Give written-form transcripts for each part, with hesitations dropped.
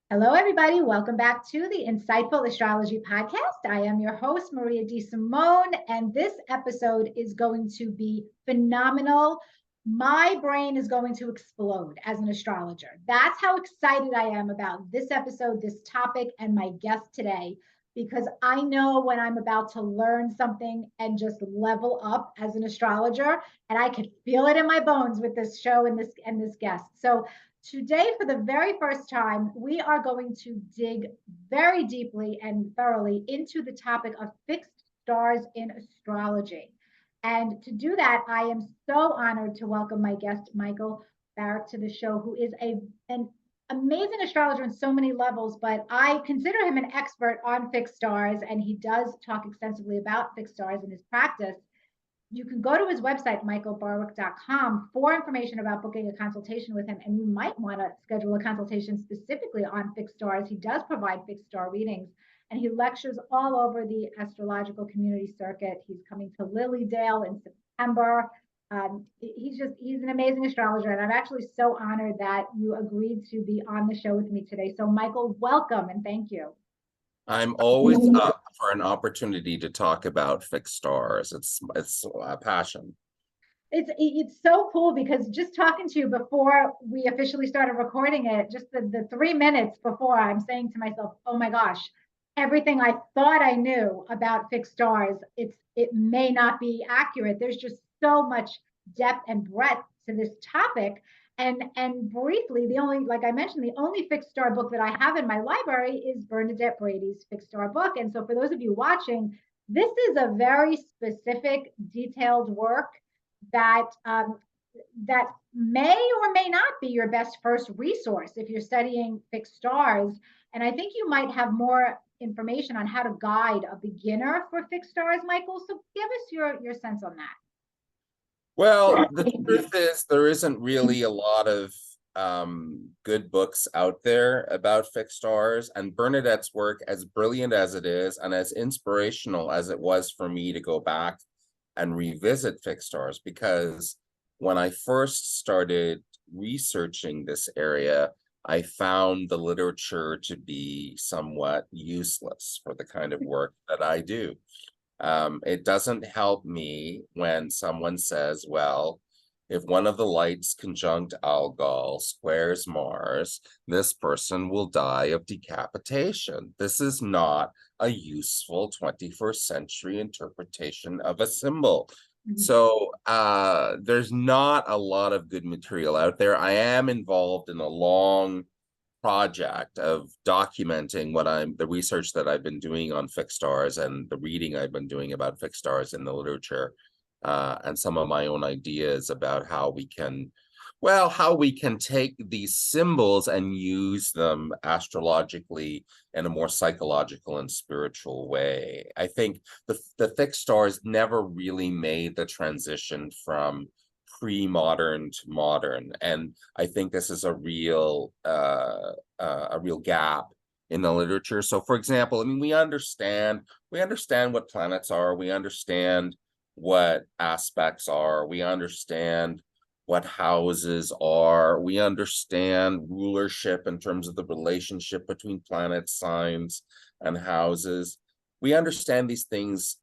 Hello, everybody. Welcome back to the Insightful Astrology Podcast. I am your host, Maria Di Simone, and this episode is going to be phenomenal. My brain is going to explode as an astrologer. That's how excited I am about this episode, this topic, and my guest today, because I know when I'm about to learn something and just level up as an astrologer, and I can feel it in my bones with this show and this guest. So today, for the very first time, we are going to dig very deeply and thoroughly into the topic of fixed stars in astrology. And to do that, I am so honored to welcome my guest, Michael Barwick, to the show, who is an amazing astrologer in so many levels, but I consider him an expert on fixed stars, and he does talk extensively about fixed stars in his practice. You can go to his website, michaelbarwick.com, for information about booking a consultation with him. And you might want to schedule a consultation specifically on fixed stars. He does provide fixed star readings, and he lectures all over the astrological community circuit. He's coming to Lilydale in September. He's an amazing astrologer, and I'm actually so honored that you agreed to be on the show with me today. So, Michael, welcome and thank you. I'm always up for an opportunity to talk about fixed stars. It's a passion. It's so cool because just talking to you before we officially started recording it, just the 3 minutes before, I'm saying to myself, oh my gosh, everything I thought I knew about fixed stars, it may not be accurate. There's just so much depth and breadth to this topic. And briefly, the only, like I mentioned, the only fixed star book that I have in my library is Bernadette Brady's fixed star book. And so for those of you watching, this is a very specific, detailed work that that may or may not be your best first resource if you're studying fixed stars. And I think you might have more information on how to guide a beginner for fixed stars, Michael. So give us your sense on that. Well, the truth is there isn't really a lot of good books out there about fixed stars, and Bernadette's work, as brilliant as it is and as inspirational as it was for me to go back and revisit fixed stars, because when I first started researching this area, I found the literature to be somewhat useless for the kind of work that I do. It doesn't help me when someone says, well, if one of the lights conjunct Algol squares Mars, this person will die of decapitation. This is not a useful 21st century interpretation of a symbol. So there's not a lot of good material out there. I am involved in a long project of documenting the research that I've been doing on fixed stars and the reading I've been doing about fixed stars in the literature, and some of my own ideas about how we can take these symbols and use them astrologically in a more psychological and spiritual way. I think the fixed stars never really made the transition from pre-modern to modern, and I think this is a real gap in the literature. So, for example, I mean, we understand what planets are, we understand what aspects are, we understand what houses are, we understand rulership in terms of the relationship between planets, signs, and houses. We understand these things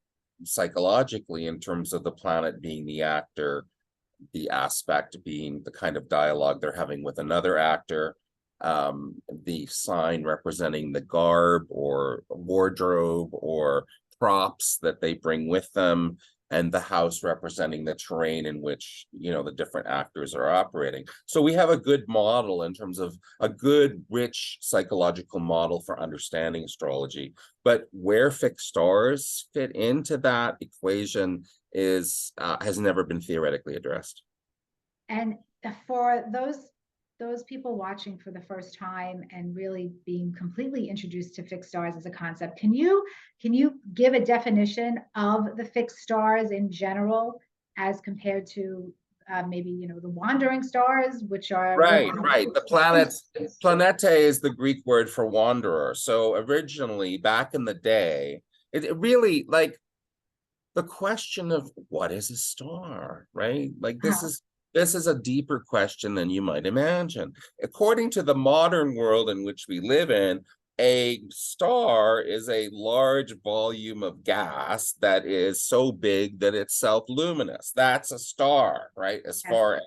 psychologically in terms of the planet being the actor, the aspect being the kind of dialogue they're having with another actor, the sign representing the garb or wardrobe or props that they bring with them, and the house representing the terrain in which, the different actors are operating. So we have a good model in terms of a good, rich psychological model for understanding astrology. But where fixed stars fit into that equation has never been theoretically addressed. And for those people watching for the first time and really being completely introduced to fixed stars as a concept, can you give a definition of the fixed stars in general as compared to maybe the wandering stars, which are right. The planete is the Greek word for wanderer. So originally, back in the day, it really, like, the question of what is a star, right? Like, this is this is a deeper question than you might imagine. According to the modern world in which we live in, a star is a large volume of gas that is so big that it's self-luminous. That's a star, right? As far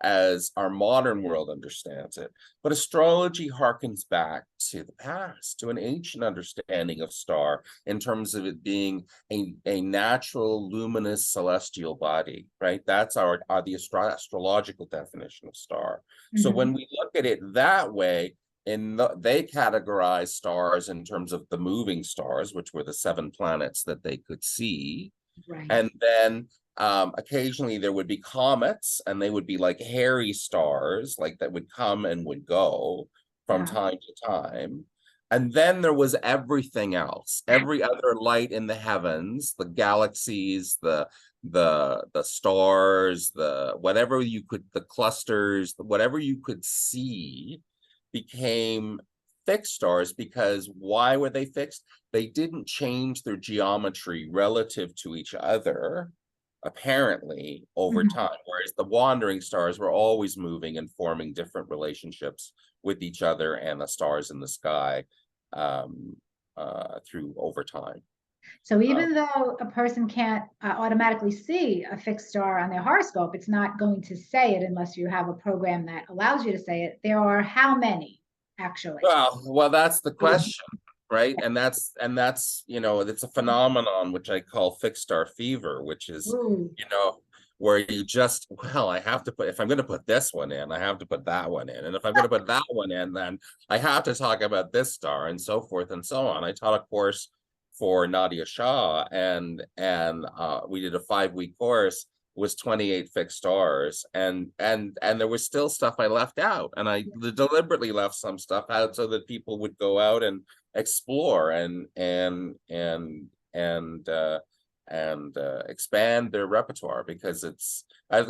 as our modern world understands it. But astrology harkens back to the past, to an ancient understanding of star in terms of it being a natural, luminous, celestial body, right? That's the astrological definition of star. So when we look at it that way, they categorize stars in terms of the moving stars, which were the 7 planets that they could see. Right. And then occasionally there would be comets, and they would be like hairy stars, like that would come and would go from time to time. And then there was everything else, every other light in the heavens, the galaxies, the stars, the clusters, whatever you could see became fixed stars. Because why were they fixed? They didn't change their geometry relative to each other, apparently, over time, whereas the wandering stars were always moving and forming different relationships with each other and the stars in the sky through over time. So even though a person can't automatically see a fixed star on their horoscope, it's not going to say it unless you have a program that allows you to say it. There are how many, actually? Well, that's the question, right? And that's it's a phenomenon which I call fixed star fever, which is where you just, I have to put, if I'm going to put this one in, I have to put that one in, and if I'm going to put that one in, then I have to talk about this star, and so forth and so on. I taught a course for Nadia Shah, and we did a 5-week course. It was 28 fixed stars, and there was still stuff I left out, and I deliberately left some stuff out so that people would go out and explore and expand their repertoire, because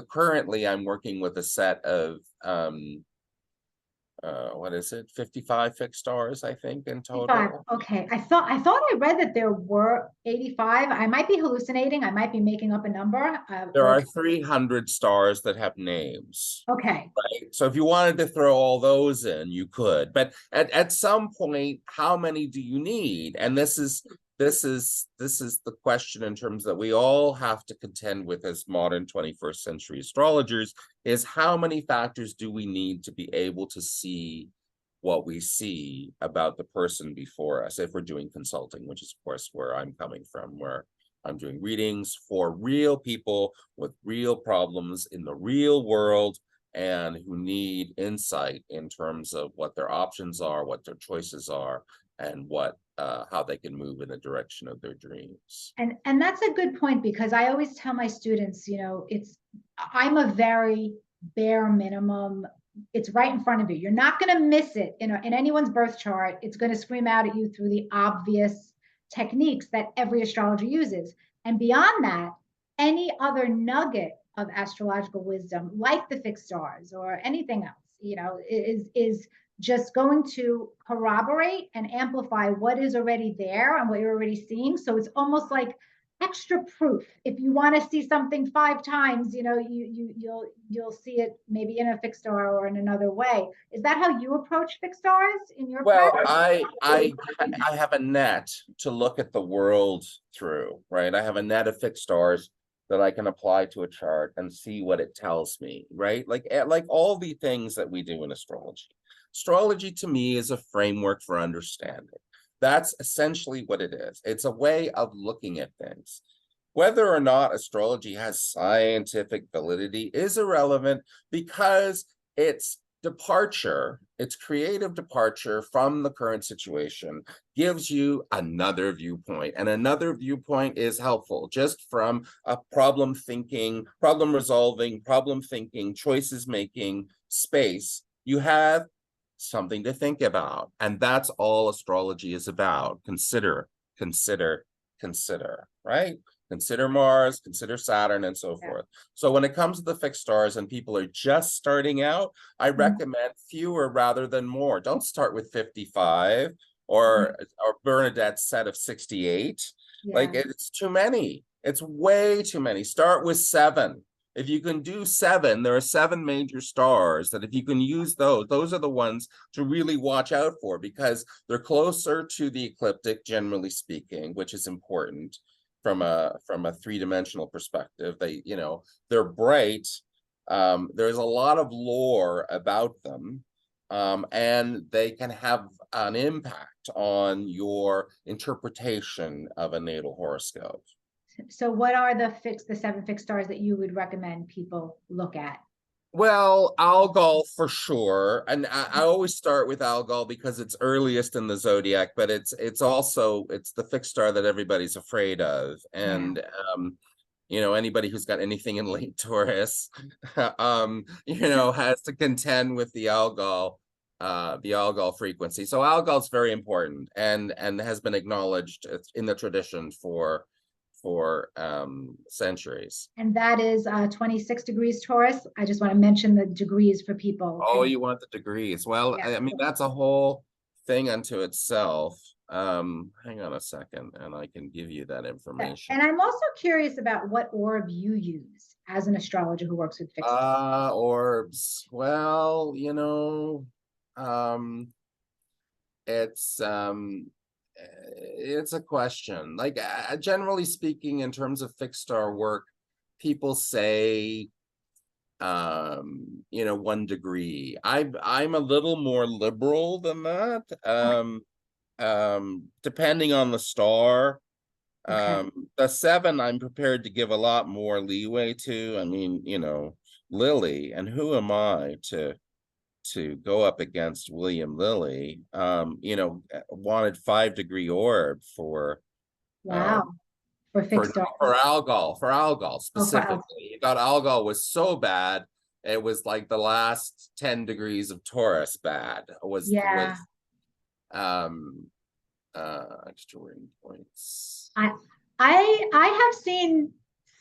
currently I'm working with a set of 55 fixed stars, I think, in total. 55. Okay. I thought I read that there were 85. I might be hallucinating. I might be making up a number. There are 300 stars that have names. Okay. Right? So if you wanted to throw all those in, you could. But at some point, how many do you need? And this is the question in terms that we all have to contend with as modern 21st century astrologers, is how many factors do we need to be able to see what we see about the person before us, if we're doing consulting, which is of course where I'm coming from, where I'm doing readings for real people with real problems in the real world, and who need insight in terms of what their options are, what their choices are, and how they can move in the direction of their dreams. And that's a good point, because I always tell my students, I'm a very bare minimum. It's right in front of you. You're not going to miss it in anyone's birth chart. It's going to scream out at you through the obvious techniques that every astrologer uses. And beyond that, any other nugget of astrological wisdom, like the fixed stars or anything else, is just going to corroborate and amplify what is already there and what you're already seeing. So it's almost like extra proof. If you want to see something 5 times, you'll see it maybe in a fixed star or in another way. Is that how you approach fixed stars in your practice? I have a net to look at the world through, right? I have a net of fixed stars that I can apply to a chart and see what it tells me, right? Like all the things that we do in astrology. Astrology to me is a framework for understanding. That's essentially what it is. It's a way of looking at things. Whether or not astrology has scientific validity is irrelevant, because its creative departure from the current situation gives you another viewpoint, and another viewpoint is helpful. Just from a problem resolving, choices making space, you have something to think about. And that's all astrology is about. Consider, right? Consider Mars, consider Saturn, and so forth. So when it comes to the fixed stars and people are just starting out, I recommend fewer rather than more. Don't start with 55 or Bernadette's set of 68. Like, it's too many. It's way too many. Start with 7. if you can do 7, there are 7 major stars that if you can use those are the ones to really watch out for, because they're closer to the ecliptic, generally speaking, which is important from a 3-dimensional perspective. They, they're bright. There's a lot of lore about them, and they can have an impact on your interpretation of a natal horoscope. So what are the 7 fixed stars that you would recommend people look at? Well, Algol for sure, and I always start with Algol because it's earliest in the zodiac, but it's the fixed star that everybody's afraid of, and anybody who's got anything in late Taurus, has to contend with the Algol frequency. So Algol's very important and has been acknowledged in the tradition for centuries. And that is 26 degrees Taurus. I just want to mention the degrees for people. Oh, you want the degrees? Well, Yeah. I mean, that's a whole thing unto itself. Hang on a second, and I can give you that information. And I'm also curious about what orb you use as an astrologer who works with fixed orbs. Well, it's a question. Like, generally speaking, in terms of fixed star work, people say 1 degree. I'm a little more liberal than that. Depending on the star. The 7 I'm prepared to give a lot more leeway to. I mean, Lily, and who am I to go up against William Lilly? Wanted 5-degree orb for fixed star. for Algol specifically. You got Algol was so bad, it was like the last 10 degrees of Taurus bad. Extra rating points. I have seen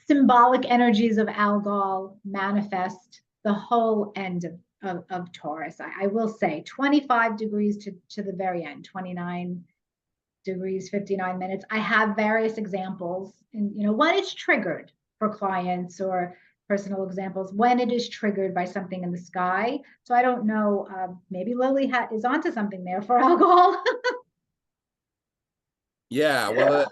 symbolic energies of Algol manifest the whole end of Taurus. I will say 25 degrees to the very end, 29 degrees, 59 minutes. I have various examples, and when it's triggered for clients, or personal examples when it is triggered by something in the sky. So I don't know, maybe Lily is onto something there for Algol. Yeah, well,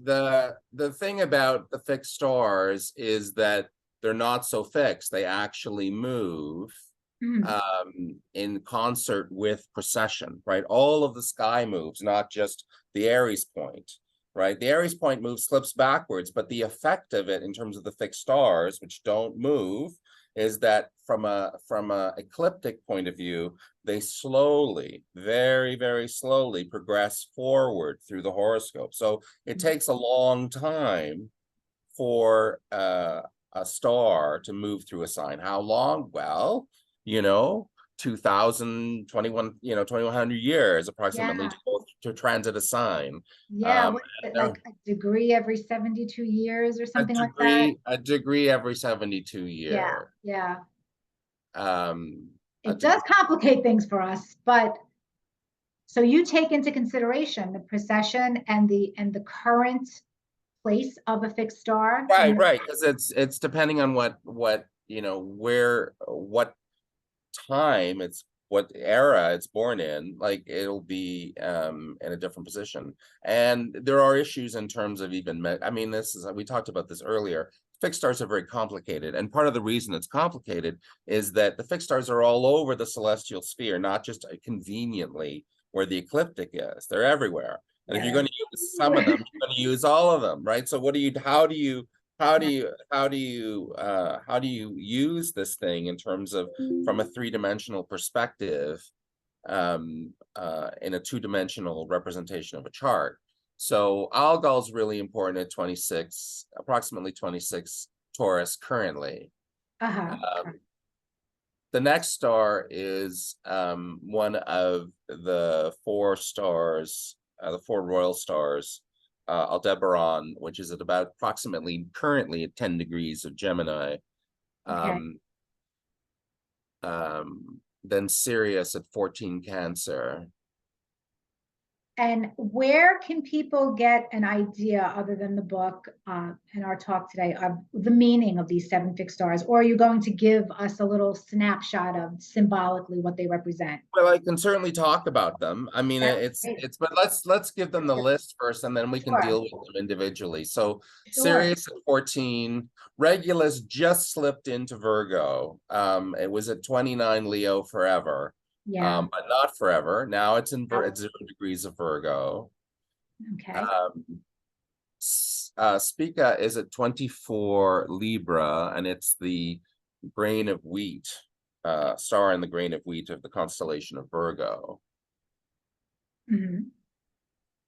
the thing about the fixed stars is that they're not so fixed. They actually move in concert with precession, right? All of the sky moves, not just the Aries point, right? The Aries point slips backwards, but the effect of it in terms of the fixed stars, which don't move, is that from a ecliptic point of view, they slowly, very, very slowly progress forward through the horoscope. So it takes a long time for a star to move through a sign. How long? Well, 2100 years approximately to transit a sign. What is it, like a degree every 72 years or something like that? A degree every 72 years. Yeah. It does complicate things for us, but so you take into consideration the precession and the current place of a fixed star. Right, because it's depending on what time what era it's born in, like it'll be in a different position. And there are issues in terms of even, we talked about this earlier. Fixed stars are very complicated, and part of the reason it's complicated is that the fixed stars are all over the celestial sphere, not just conveniently where the ecliptic is. They're everywhere, and if you're going to use some of them, you're going to use all of them, right? So how do you use this thing in terms of from a 3-dimensional perspective, in a 2-dimensional representation of a chart? So Algol is really important at approximately 26 Taurus currently. The next star is one of the 4 stars, the 4 royal stars, Aldebaran, which is at about approximately currently at 10 degrees of Gemini. Then Sirius at 14 Cancer. And where can people get an idea, other than the book and our talk today, of the meaning of these seven fixed stars? Or are you going to give us a little snapshot of symbolically what they represent? Well, I can certainly talk about them. I mean, That's great. but let's give them the list first, and then we can Sure, deal with them individually. So sure. Sirius at 14, Regulus just slipped into Virgo. It was at 29 Leo forever, Yeah. but not forever. Now it's Oh, at 0 degrees of Virgo. okay. Um, Spica is at 24 Libra, and it's the grain of wheat, star in the grain of wheat of the constellation of Virgo. Mhm.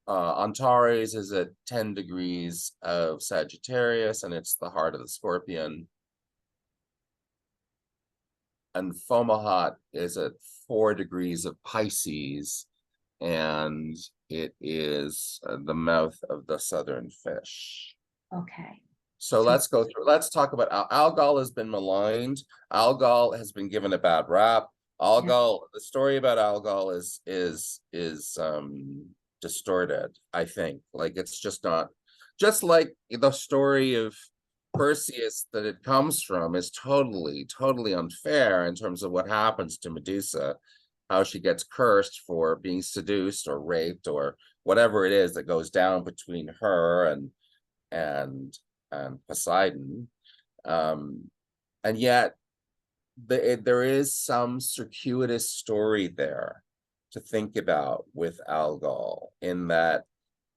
Antares is at 10 degrees of Sagittarius, and it's the heart of the Scorpion. And Fomalhaut is at 4 degrees of Pisces, and it is the mouth of the southern fish. Okay. So So, let's go through. Let's talk about Algol has been maligned. Algol has been given a bad rap. yeah. Algol, the story about Algol is distorted, I think. Like it's just not, just like the story of Perseus that it comes from is totally unfair in terms of what happens to Medusa, how she gets cursed for being seduced or raped or whatever it is that goes down between her and Poseidon. And yet there is some circuitous story there to think about with Algol, in that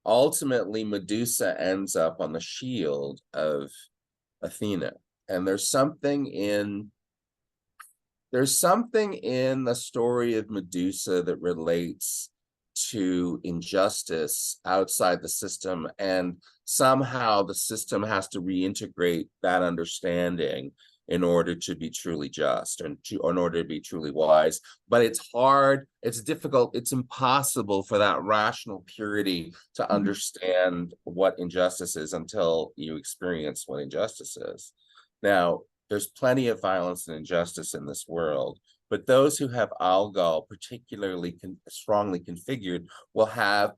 ultimately Medusa ends up on the shield of Athena. And there's something in the story of Medusa that relates to injustice outside the system, and somehow the system has to reintegrate that understanding in order to be truly just and in order to be truly wise. But it's hard, it's difficult, it's impossible for that rational purity to understand what injustice is until you experience what injustice is. Now, there's plenty of violence and injustice in this world, but those who have Algol particularly strongly configured will have,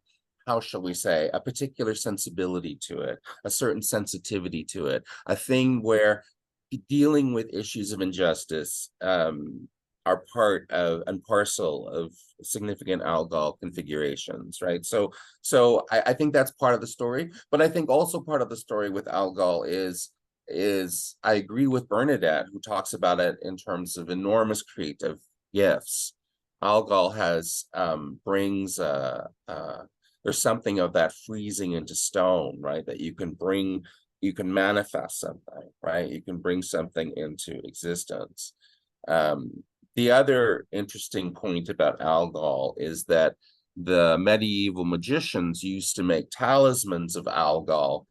how shall we say, a particular sensibility to it, a certain sensitivity to it, a thing where dealing with issues of injustice are part of and parcel of significant Algol configurations, right? So I think that's part of the story, but I think also part of the story with Algol is I agree with Bernadette, who talks about it in terms of enormous creative gifts. Algol has brings there's something of that freezing into stone, right? That you can manifest something, right? You can bring something into existence. The other interesting point about Algol is that the medieval magicians used to make talismans of Algol,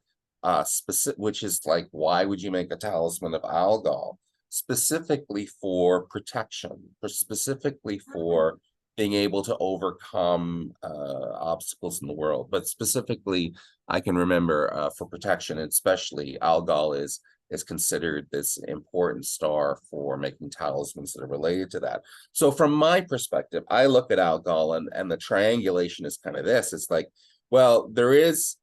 which is like, why would you make a talisman of Algol? Specifically for protection, or specifically for being able to overcome obstacles in the world. But specifically, I can remember for protection, especially Algol is considered this important star for making talismans that are related to that. So from my perspective, I look at Algol and the triangulation is kind of this. It's like, well, there is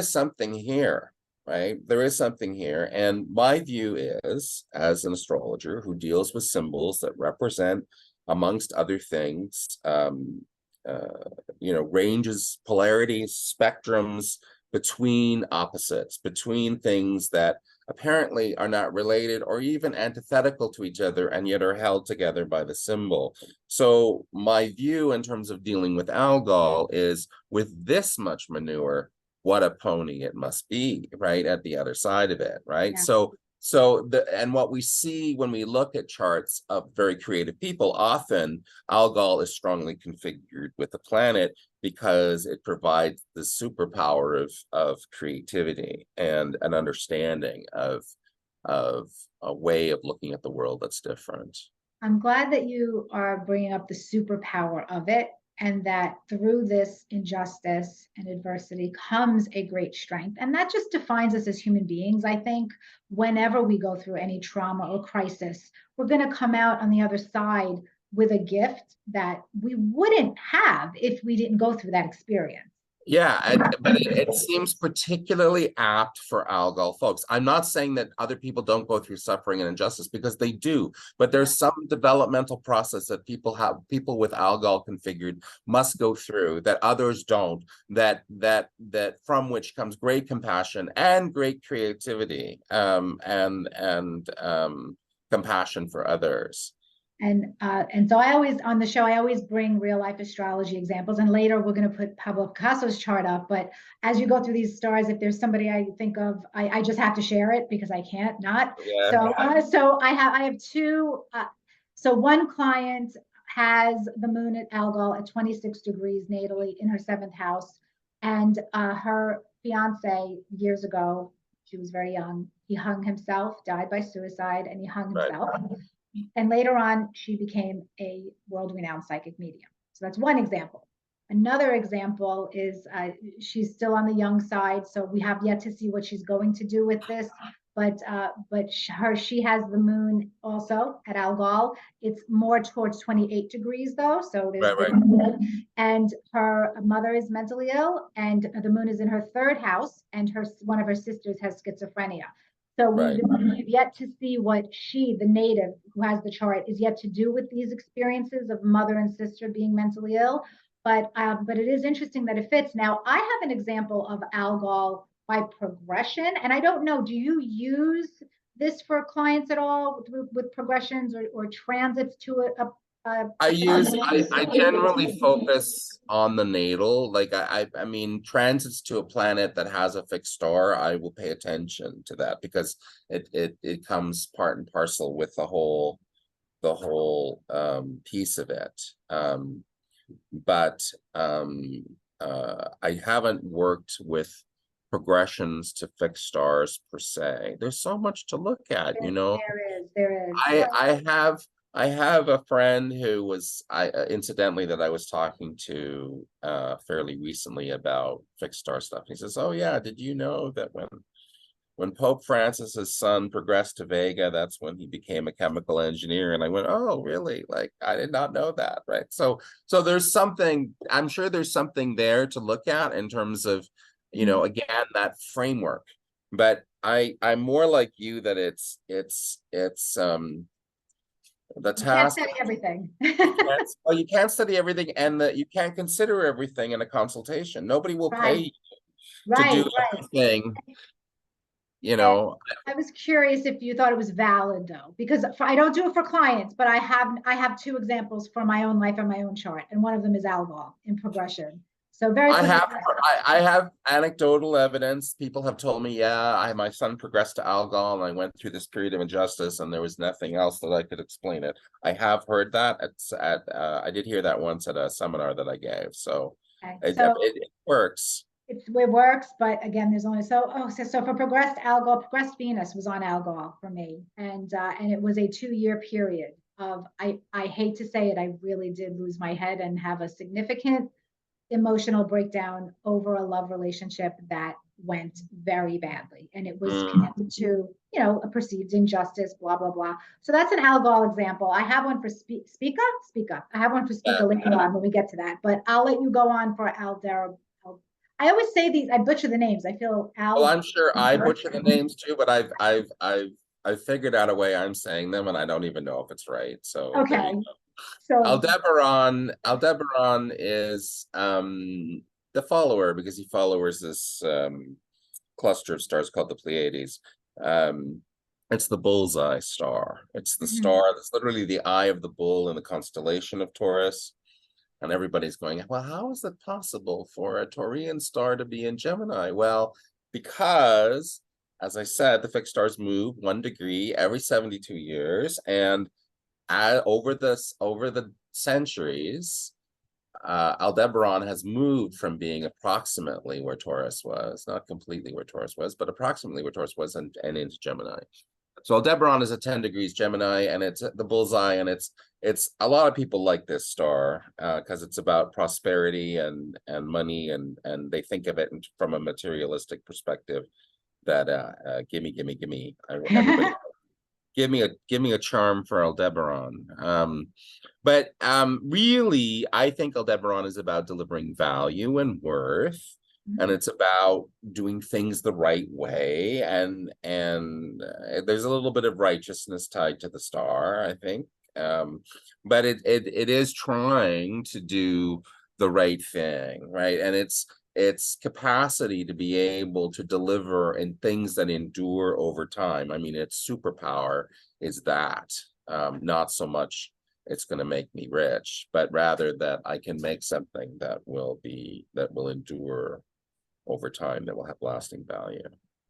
something here, right? There is something here. And my view is, as an astrologer who deals with symbols that represent, amongst other things, ranges, polarities, spectrums between opposites, between things that apparently are not related or even antithetical to each other, and yet are held together by the symbol. So my view in terms of dealing with Algol is, with this much manure, what a pony it must be, right, at the other side of it, right? Yeah. And what we see when we look at charts of very creative people, often Algol is strongly configured with the planet because it provides the superpower of creativity and an understanding of a way of looking at the world that's different. I'm glad that you are bringing up the superpower of it, and that through this injustice and adversity comes a great strength. And that just defines us as human beings. I think whenever we go through any trauma or crisis, we're going to come out on the other side with a gift that we wouldn't have if we didn't go through that experience. Yeah, but it seems particularly apt for Algol folks. I'm not saying that other people don't go through suffering and injustice, because they do, but there's some developmental process that people with Algol configured must go through that others don't, that from which comes great compassion and great creativity, and compassion for others. And so I always, on the show, I always bring real life astrology examples. And later we're going to put Pablo Picasso's chart up. But as you go through these stars, if there's somebody I think of, I just have to share it because I can't not. Yeah. So I have two. So one client has the moon at Algol at 26 degrees natally in her seventh house. And her fiance years ago, she was very young, he hung himself, died by suicide, and he hung himself. Right. And later on, she became a world-renowned psychic medium. So that's one example. Another example is she's still on the young side, so we have yet to see what she's going to do with this. But she has the moon also at Algol. It's more towards 28 degrees though, so there's right. And her mother is mentally ill, and the moon is in her third house, and one of her sisters has schizophrenia. So we've yet to see what she, the native who has the chart, is yet to do with these experiences of mother and sister being mentally ill. But it is interesting that it fits. Now, I have an example of Algol by progression, and I don't know, do you use this for clients at all with progressions or transits to I generally focus on the natal. Like I mean, transits to a planet that has a fixed star, I will pay attention to that, because it comes part and parcel with the whole piece of it. But I haven't worked with progressions to fixed stars per se. There's so much to look at, you know. There is. I have a friend who was incidentally that I was talking to fairly recently about fixed star stuff. He says, "Oh yeah, did you know that when Pope Francis's son progressed to Vega, that's when he became a chemical engineer?" And I went, "Oh, really? Like, I did not know that." Right. So there's something, I'm sure there's something there to look at in terms of, you know, again, that framework. But I'm more like you, that it's the task. You can't study everything. Well, you can't study everything, and that you can't consider everything in a consultation. Nobody will pay you to do everything. You know, I was curious if you thought it was valid though, because I don't do it for clients, but I have two examples for my own life and my own chart, and one of them is Algol in progression. So I have anecdotal evidence. People have told me, yeah, my son progressed to Algol, and I went through this period of injustice, and there was nothing else that I could explain it. I have heard that I did hear that once at a seminar that I gave. So, it works. It works, but again, there's only so for progressed Algol, progressed Venus was on Algol for me, and it was a 2-year period of I hate to say it, I really did lose my head and have a significant emotional breakdown over a love relationship that went very badly, and it was connected to, you know, a perceived injustice, blah blah blah. So that's an Algol example. I have one for Speak Up. I have one for Speak Up later on when we get to that, but I'll let you go on for I always say these, I butcher the names. I feel Well, I'm sure I butcher the names too, but I've figured out a way I'm saying them, and I don't even know if it's right. So okay. So Aldebaran is the follower, because he follows this cluster of stars called the Pleiades. It's the bullseye star. It's the star that's literally the eye of the bull in the constellation of Taurus. And everybody's going, well, how is it possible for a Taurian star to be in Gemini? Well, because, as I said, the fixed stars move 1 degree every 72 years. And over the centuries, Aldebaran has moved from being approximately where Taurus was, not completely where Taurus was, but approximately where Taurus was, and into Gemini. So Aldebaran is at 10 degrees Gemini, and it's the bullseye, and it's a lot of people like this star because it's about prosperity and money, and they think of it from a materialistic perspective, that gimme, everybody give me a charm for Aldebaran. But really, I think Aldebaran is about delivering value and worth, and it's about doing things the right way, and there's a little bit of righteousness tied to the star, I think. But it is trying to do the right thing, right? And its capacity to be able to deliver in things that endure over time. I mean, its superpower is that, not so much it's going to make me rich, but rather that I can make something that will endure over time, that will have lasting value.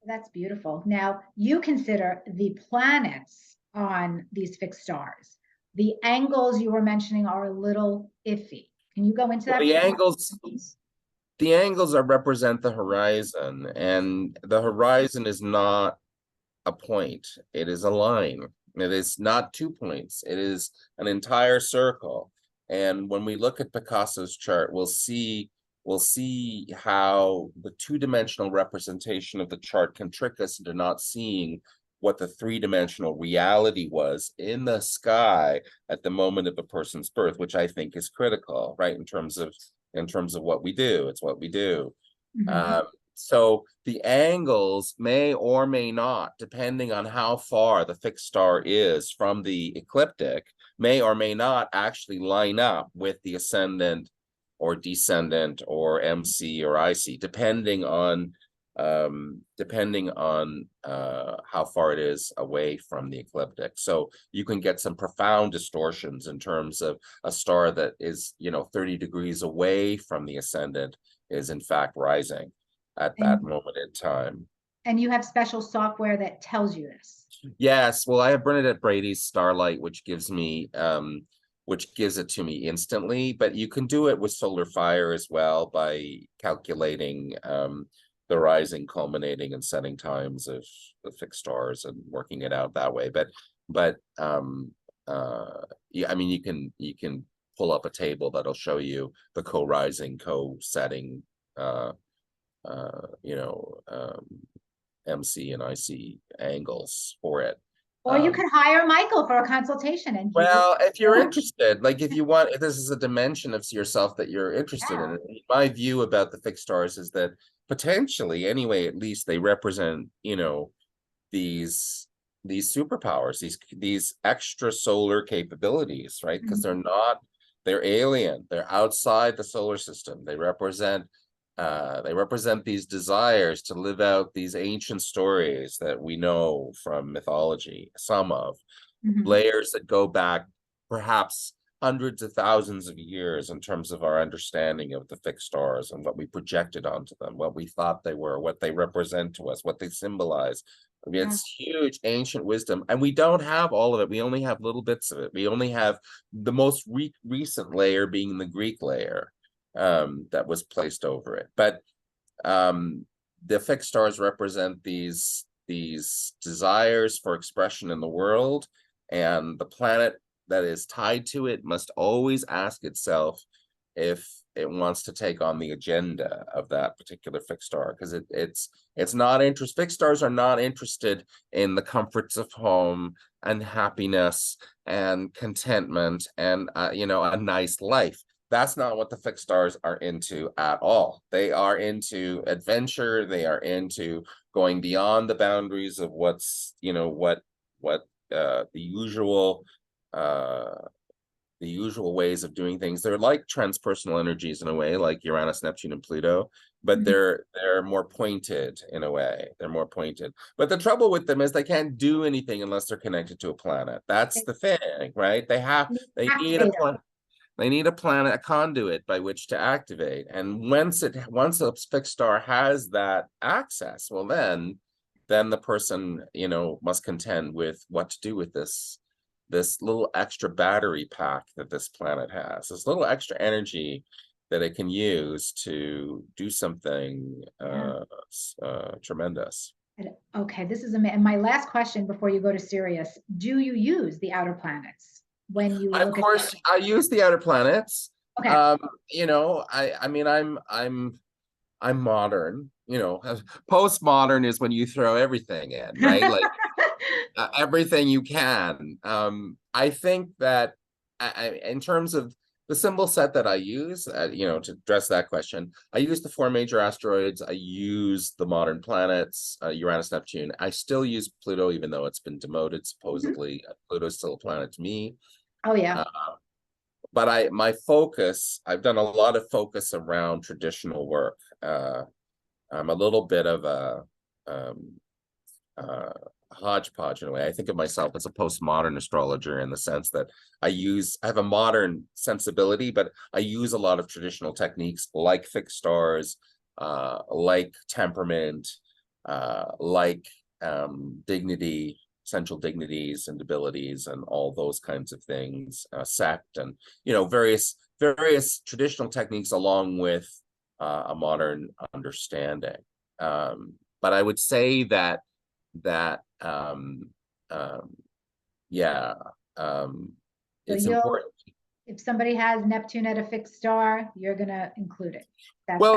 That's beautiful. Now, you consider the planets on these fixed stars. The angles you were mentioning are a little iffy. Can you go into that? The angles are represent the horizon, and the horizon is not a point. It is a line. It is not 2 points. It is an entire circle. And when we look at Picasso's chart, we'll see how the two-dimensional representation of the chart can trick us into not seeing what the three-dimensional reality was in the sky at the moment of a person's birth, which I think is critical, right? In terms of what we do. It's what we do. So the angles may or may not, depending on how far the fixed star is from the ecliptic, may or may not actually line up with the ascendant or descendant or MC or IC, depending on how far it is away from the ecliptic. So you can get some profound distortions in terms of a star that is, 30 degrees away from the ascendant is in fact rising at that moment in time. And you have special software that tells you this? Yes. Well, I have Bernadette Brady's Starlight, which gives it to me instantly, but you can do it with Solar Fire as well by calculating the rising, culminating, and setting times of the fixed stars and working it out that way. But yeah, I mean, you can pull up a table that'll show you the co-rising, co-setting MC and IC angles for it. Or you could hire Michael for a consultation. And if you're interested, like if this is a dimension of yourself that you're interested in. My view about the fixed stars is that potentially, anyway, at least they represent, these superpowers, these extra solar capabilities, right? Because they're alien, they're outside the solar system. They represent these desires to live out these ancient stories that we know from mythology, some of layers that go back perhaps hundreds of thousands of years in terms of our understanding of the fixed stars and what we projected onto them, what we thought they were, what they represent to us, what they symbolize. I mean, it's huge ancient wisdom, and we don't have all of it. We only have little bits of it. We only have the most recent layer being the Greek layer that was placed over it. But the fixed stars represent these desires for expression in the world, and the planet that is tied to it must always ask itself if it wants to take on the agenda of that particular fixed star, because it's not interested. Fixed stars are not interested in the comforts of home and happiness and contentment and a nice life. That's not what the fixed stars are into at all. They are into adventure. They are into going beyond the boundaries of what's, the usual ways of doing things. They're like transpersonal energies in a way, like Uranus, Neptune, and Pluto, but they're more pointed in a way. They're more pointed. But the trouble with them is they can't do anything unless they're connected to a planet. That's the thing, right? They need a planet. They need a planet, a conduit by which to activate. And once a fixed star has that access, well, then the person, must contend with what to do with this little extra battery pack that this planet has, this little extra energy that it can use to do something tremendous. Okay, this is amazing. My last question before you go to Sirius: do you use the outer planets when you look? Of course, I use the outer planets. Okay. I mean, I'm modern. Postmodern is when you throw everything in, right? Like everything you can. I think that in terms of the symbol set that I use, to address that question, I use the four major asteroids. I use the modern planets, Uranus, Neptune. I still use Pluto, even though it's been demoted, supposedly. Pluto's still a planet to me. Oh, yeah. But I've done a lot of focus around traditional work. I'm a little bit of a hodgepodge in a way. I think of myself as a postmodern astrologer in the sense that I have a modern sensibility, but I use a lot of traditional techniques like fixed stars, like temperament, like dignity, essential dignities and abilities, and all those kinds of things, sect, and various traditional techniques along with a modern understanding. But I would say that yeah, it's important. If somebody has Neptune at a fixed star, you're gonna include it. Well,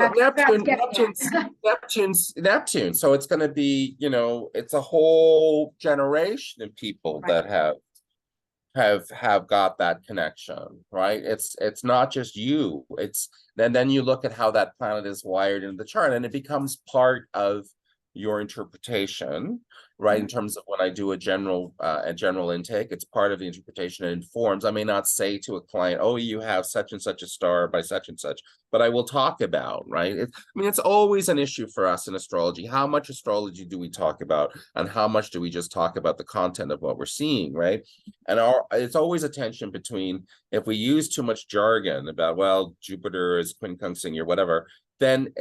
Neptune. So it's going to be, it's a whole generation of people that have got that connection, right? It's not just you. Then you look at how that planet is wired in the chart, and it becomes part of your interpretation, right? In terms of when I do a general intake, it's part of the interpretation. It informs. I may not say to a client, "Oh, you have such and such a star by such and such," but I will talk about, right? It's always an issue for us in astrology. How much astrology do we talk about, and how much do we just talk about the content of what we're seeing, right? And it's always a tension between, if we use too much jargon about, well, Jupiter is quincunxing or whatever, then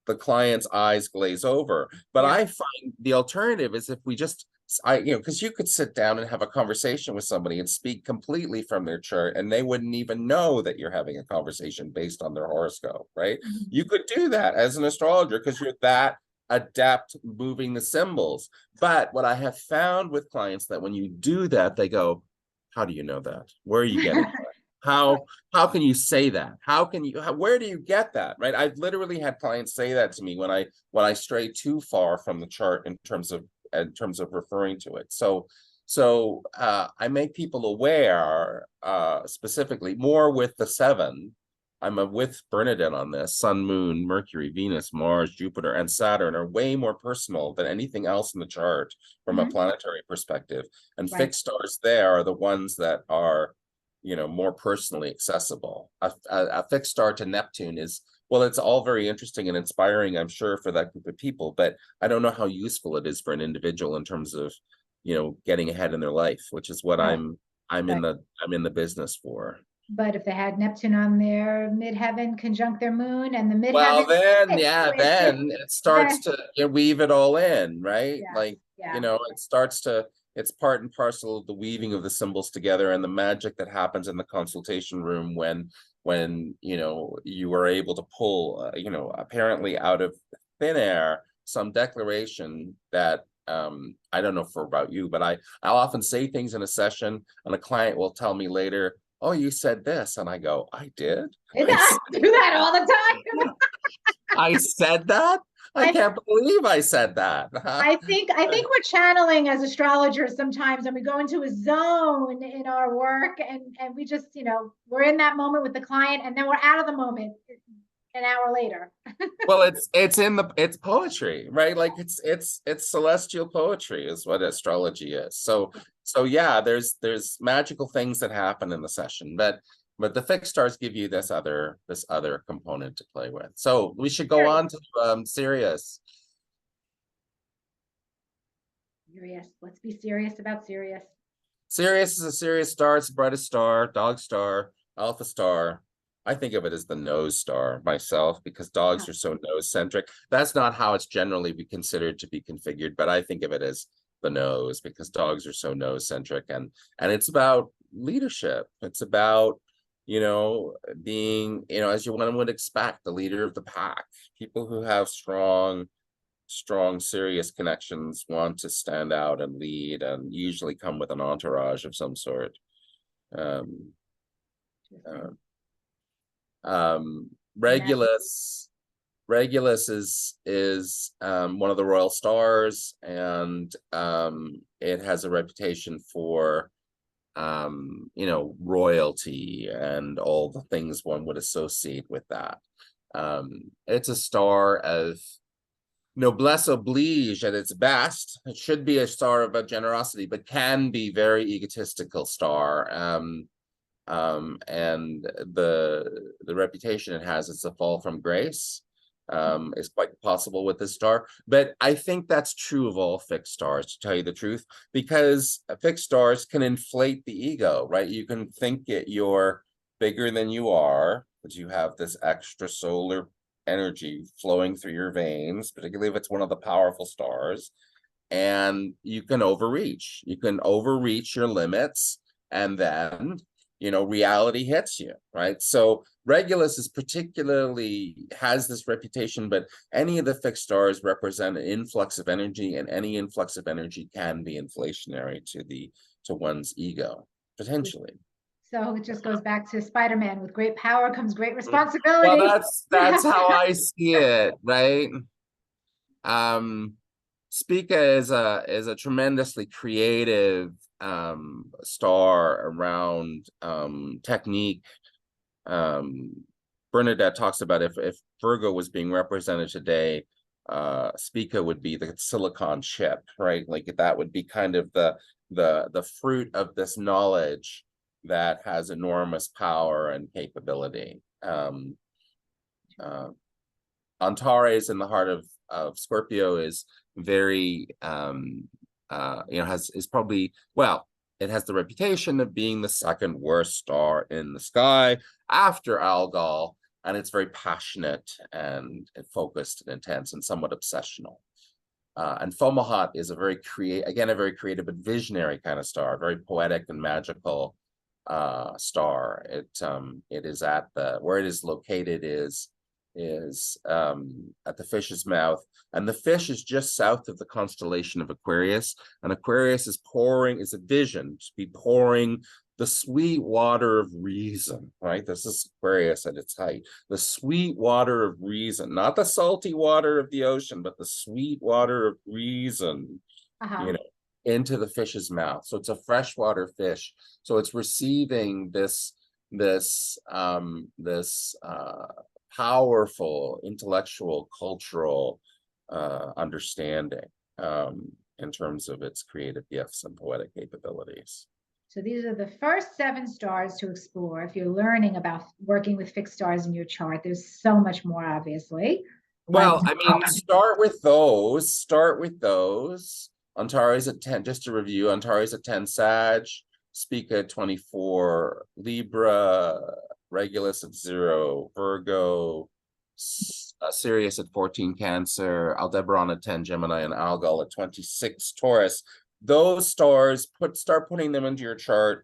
the client's eyes glaze over. But I find the alternative is if we just, because you could sit down and have a conversation with somebody and speak completely from their chart, and they wouldn't even know that you're having a conversation based on their horoscope, right? You could do that as an astrologer because you're that adept moving the symbols. But what I have found with clients, that when you do that, they go, "How do you know that? Where are you getting that? How can you say that? Where do you get that?" Right? I've literally had clients say that to me when I stray too far from the chart in terms of referring to it. So I make people aware, specifically more with the seven. I'm with Bernadette on this. Sun, Moon, Mercury, Venus, Mars, Jupiter, and Saturn are way more personal than anything else in the chart from a planetary perspective. And fixed stars there are the ones that are more personally accessible. A fixed star to Neptune is, well, it's all very interesting and inspiring, I'm sure, for that group of people, but I don't know how useful it is for an individual in terms of getting ahead in their life, which is what I'm in the business for. But if they had Neptune on their midheaven conjunct their moon, and the midheaven, well, then it starts to weave it all in, right? It's part and parcel of the weaving of the symbols together, and the magic that happens in the consultation room when you are able to pull apparently out of thin air some declaration that I don't know about you, but I'll often say things in a session, and a client will tell me later, "Oh, you said this," and I go, "I did? I do that all the time." I said that? I can't believe I said that. I think we're channeling as astrologers sometimes, and we go into a zone in our work, and we just, we're in that moment with the client, and then we're out of the moment an hour later. Well, it's poetry, right? Like it's celestial poetry is what astrology is. So yeah, there's magical things that happen in the session, but the fixed stars give you this other component to play with. So we should go on to Sirius. Sirius. Let's be serious about Sirius. Sirius is a Sirius star. It's the brightest star, dog star, alpha star. I think of it as the nose star myself, because dogs are so nose centric. That's not how it's generally considered to be configured, but I think of it as the nose because dogs are so nose centric, and it's about leadership. It's about being, as one would expect, the leader of the pack. People who have strong Sirius connections want to stand out and lead, and usually come with an entourage of some sort. Regulus Regulus is one of the royal stars, and it has a reputation for royalty and all the things one would associate with that. It's a star of noblesse oblige at its best. It should be a star of generosity, but can be very egotistical star. And the reputation it has is a fall from grace. Is quite possible with this star, but I think that's true of all fixed stars, to tell you the truth, because fixed stars can inflate the ego, right? You can think you're bigger than you are, but you have this extra solar energy flowing through your veins, particularly if it's one of the powerful stars, and you can overreach. You can overreach your limits, and then reality hits you, right? So Regulus is particularly has this reputation, but any of the fixed stars represent an influx of energy, and any influx of energy can be inflationary to one's ego, potentially. So it just goes back to Spider-Man. With great power comes great responsibility. Well, that's how I see it, right? Spica is a tremendously creative star around technique. Bernadette talks about if Virgo was being represented today, Spica would be the silicon chip, right? Like that would be kind of the fruit of this knowledge that has enormous power and capability. Antares in the heart of Scorpio is very is probably, well, it has the reputation of being the second worst star in the sky after Algol, and it's very passionate and focused and intense and somewhat obsessional. And Fomalhaut is a very creative but visionary kind of star, very poetic and magical star. It is at where it is located is at the fish's mouth, and the fish is just south of the constellation of Aquarius, and Aquarius is a vision to be pouring the sweet water of reason, right? This is Aquarius at its height, the sweet water of reason, not the salty water of the ocean, but the sweet water of reason, into the fish's mouth. So it's a freshwater fish, so it's receiving this powerful intellectual, cultural understanding in terms of its creative gifts and poetic capabilities. So these are the first 7 stars to explore. If you're learning about working with fixed stars in your chart, there's so much more, obviously. Well, I mean, start with those. Antares at 10, just to review, Antares at 10 Sag, Spica at 24 Libra, Regulus at 0 Virgo, Sirius at 14 Cancer, Aldebaran at 10 Gemini, and Algol at 26 Taurus. Those stars, start putting them into your chart.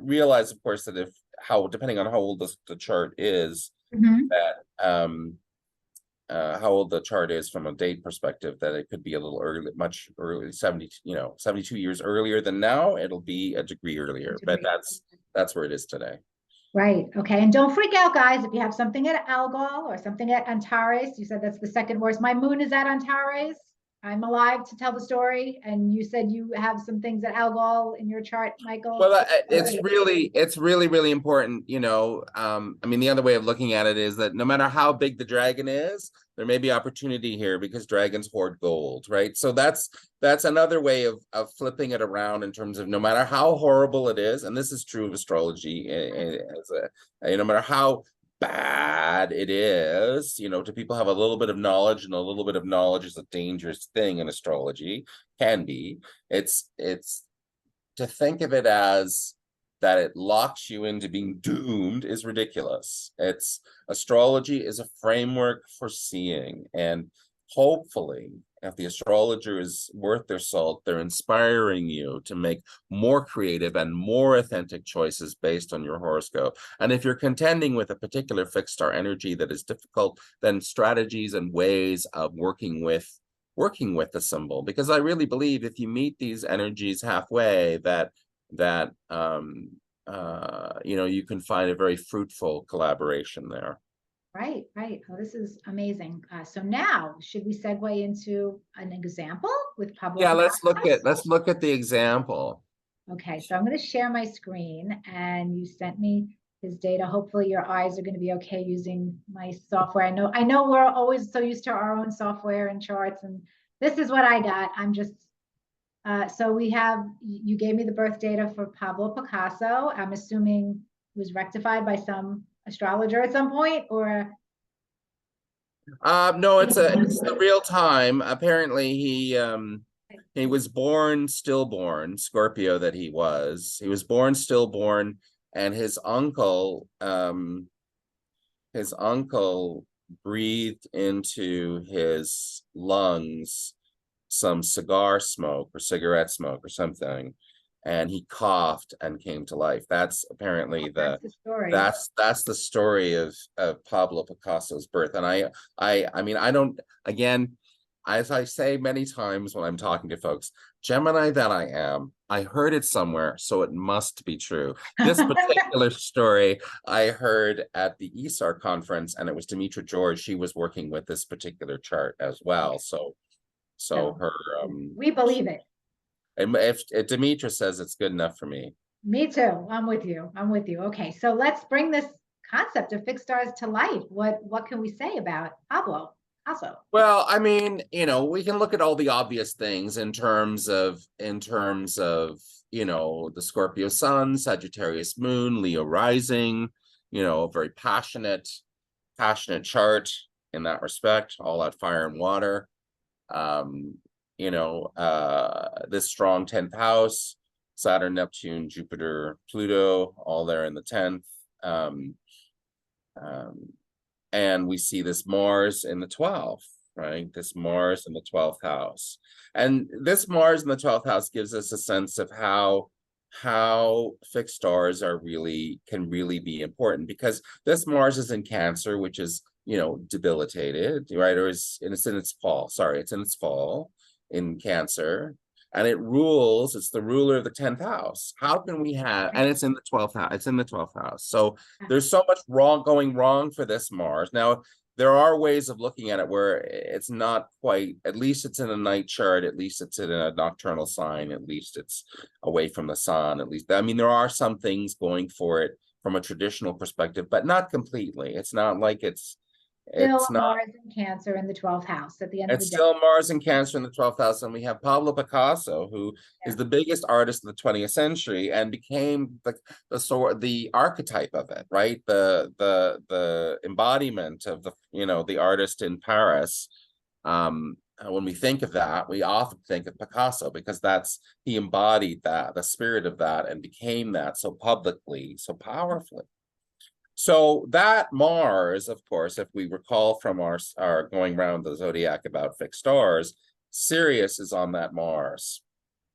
Realize, of course, that depending on how old the chart is, that how old the chart is from a date perspective, that it could be a little early, much early, 72 years earlier than now. It'll be a degree earlier, but that's where it is today. Right. Okay. And don't freak out, guys. If you have something at Algol or something at Antares, you said that's the second worst. My moon is at Antares. I'm alive to tell the story. And you said you have some things at Algol in your chart, Michael. Well, it's really, really important. I mean, the other way of looking at it is that no matter how big the dragon is, there may be opportunity here because dragons hoard gold, right? So that's another way of flipping it around in terms of no matter how horrible it is, and this is true of astrology, no matter how bad it is, to people have a little bit of knowledge, and a little bit of knowledge is a dangerous thing in astrology, can be. It's to think of it as that it locks you into being doomed is ridiculous. Astrology is a framework for seeing, and hopefully, if the astrologer is worth their salt, they're inspiring you to make more creative and more authentic choices based on your horoscope. And if you're contending with a particular fixed star energy that is difficult, then strategies and ways of working with the symbol, because I really believe if you meet these energies halfway, that you can find a very fruitful collaboration there. Right, right. Oh, this is amazing. So now, should we segue into an example with Pablo Yeah, let's look Picasso? at the example. Okay, so I'm going to share my screen, and you sent me his data. Hopefully, your eyes are going to be okay using my software. I know we're always so used to our own software and charts, and this is what I got. I'm just so we have you gave me the birth data for Pablo Picasso. I'm assuming it was rectified by some astrologer at some point, or No, it's the real time. Apparently, he was born stillborn, Scorpio that he was. He was born stillborn, and his uncle breathed into his lungs some cigar smoke or cigarette smoke or something, and he coughed and came to life. That's apparently that's the story. that's the story of Pablo Picasso's birth. And I mean, I don't, again, as I say many times when I'm talking to folks, Gemini that I am, I heard it somewhere, so it must be true. This particular story I heard at the ESAR conference, and it was Demetra George. She was working with this particular chart as well. So her we believe it. if Demetra says it's good enough for me. Me too. I'm with you. I'm with you. Okay, so let's bring this concept of fixed stars to life. What can we say about Pablo Picasso? Well, I mean, we can look at all the obvious things in terms of, the Scorpio sun, Sagittarius moon, Leo rising, a very passionate chart in that respect, all that fire and water. This strong 10th house, Saturn, Neptune, Jupiter, Pluto, all there in the 10th. And we see this Mars in the 12th, right? This Mars in the 12th house. And this Mars in the 12th house gives us a sense of how fixed stars can really be important, because this Mars is in Cancer, which is, debilitated, right? Or it's in its fall. Sorry, it's in its fall in Cancer. And it's the ruler of the 10th house. How can we have, and it's in the 12th house, So there's so much going wrong for this Mars. Now, there are ways of looking at it where it's not quite, at least it's in a night chart, at least it's in a nocturnal sign, at least it's away from the sun, at least. I mean, there are some things going for it from a traditional perspective, but not completely. It's not like it's Still not. Mars in Cancer in the 12th house at the end of the It's day. still Mars and Cancer in the 12th house, and we have Pablo Picasso, who is the biggest artist of the 20th century and became the archetype of it, right? The embodiment of the artist in Paris. When we think of that, we often think of Picasso, because he embodied that, the spirit of that, and became that so publicly, so powerfully. So that Mars, of course, if we recall from our going around the zodiac about fixed stars, Sirius is on that Mars.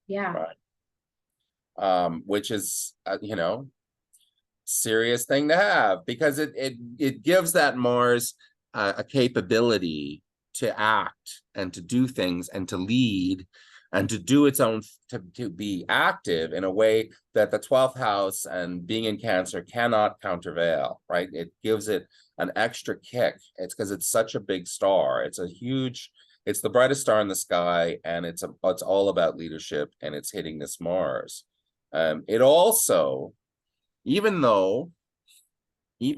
Yeah. Right. Which is, serious thing to have, because it gives that Mars a capability to act and to do things and to lead and to do its own, to be active in a way that the 12th house and being in Cancer cannot countervail, right? It gives it an extra kick. It's because it's such a big star. It's the brightest star in the sky, and it's all about leadership, and it's hitting this Mars. It also, even though we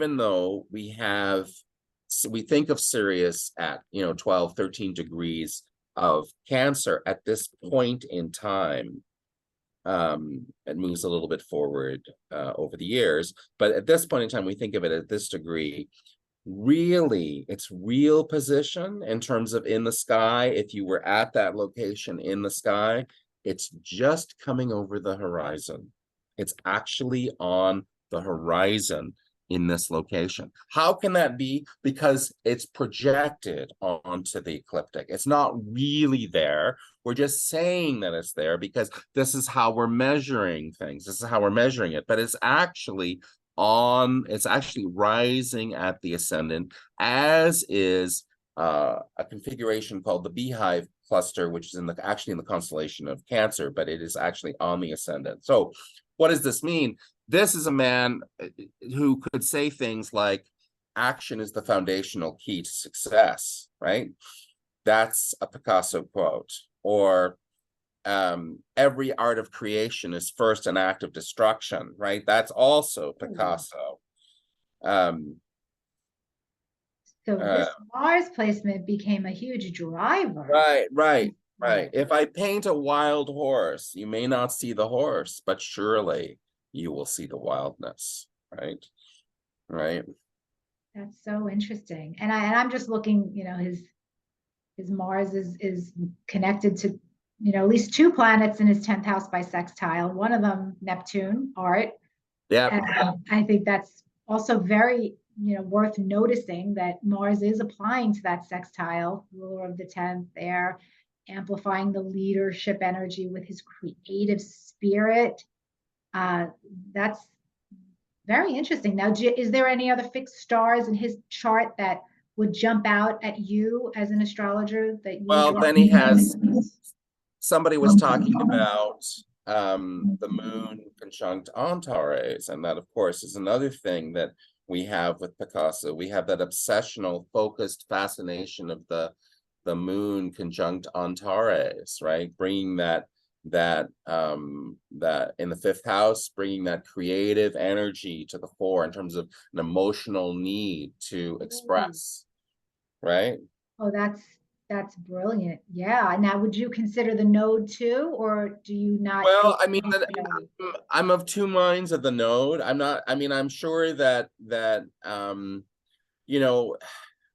think of Sirius at 12, 13 degrees of Cancer at this point in time. It moves a little bit forward over the years, but at this point in time, we think of it at this degree. Really, its real position in terms of in the sky, if you were at that location in the sky, it's just coming over the horizon. It's actually on the horizon in this location. How can that be? Because it's projected onto the ecliptic. It's not really there. We're just saying that it's there because this is how we're measuring things. This is how we're measuring it. But it's actually rising at the ascendant, as is a configuration called the Beehive cluster, which is actually in the constellation of Cancer, but it is actually on the ascendant. So what does this mean? This is a man who could say things like, action is the foundational key to success, right? That's a Picasso quote. Or every art of creation is first an act of destruction, right? That's also Picasso. So this Mars placement became a huge driver. Right. If I paint a wild horse, you may not see the horse, but surely you will see the wildness, right? Right. That's so interesting. And I'm just looking, his Mars is connected to, at least two planets in his 10th house by sextile, one of them Neptune, art. Yeah. And I think that's also very, worth noticing that Mars is applying to that sextile, ruler of the 10th there, amplifying the leadership energy with his creative spirit. That's very interesting. Now, is there any other fixed stars in his chart that would jump out at you as an astrologer that you Well, then he has, somebody was talking about the moon conjunct Antares, and that of course is another thing that we have with Picasso. We have that obsessional, focused fascination of the moon conjunct Antares, right? Bringing that in the 5th house, bringing that creative energy to the fore in terms of an emotional need to express, right? Oh, that's brilliant. Yeah. Now, would you consider the node too, or do you not? Well, I mean, I'm of two minds of the node. I'm sure that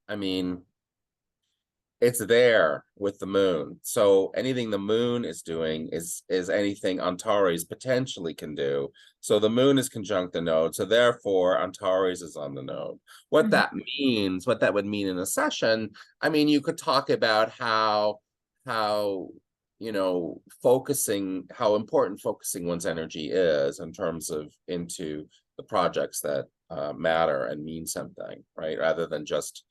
I mean, it's there with the moon. So anything the moon is doing is anything Antares potentially can do. So the moon is conjunct the node. So therefore Antares is on the node. What that means, what that would mean in a session, I mean, you could talk about how focusing, how important focusing one's energy is in terms of into the projects that matter and mean something, right? Rather than just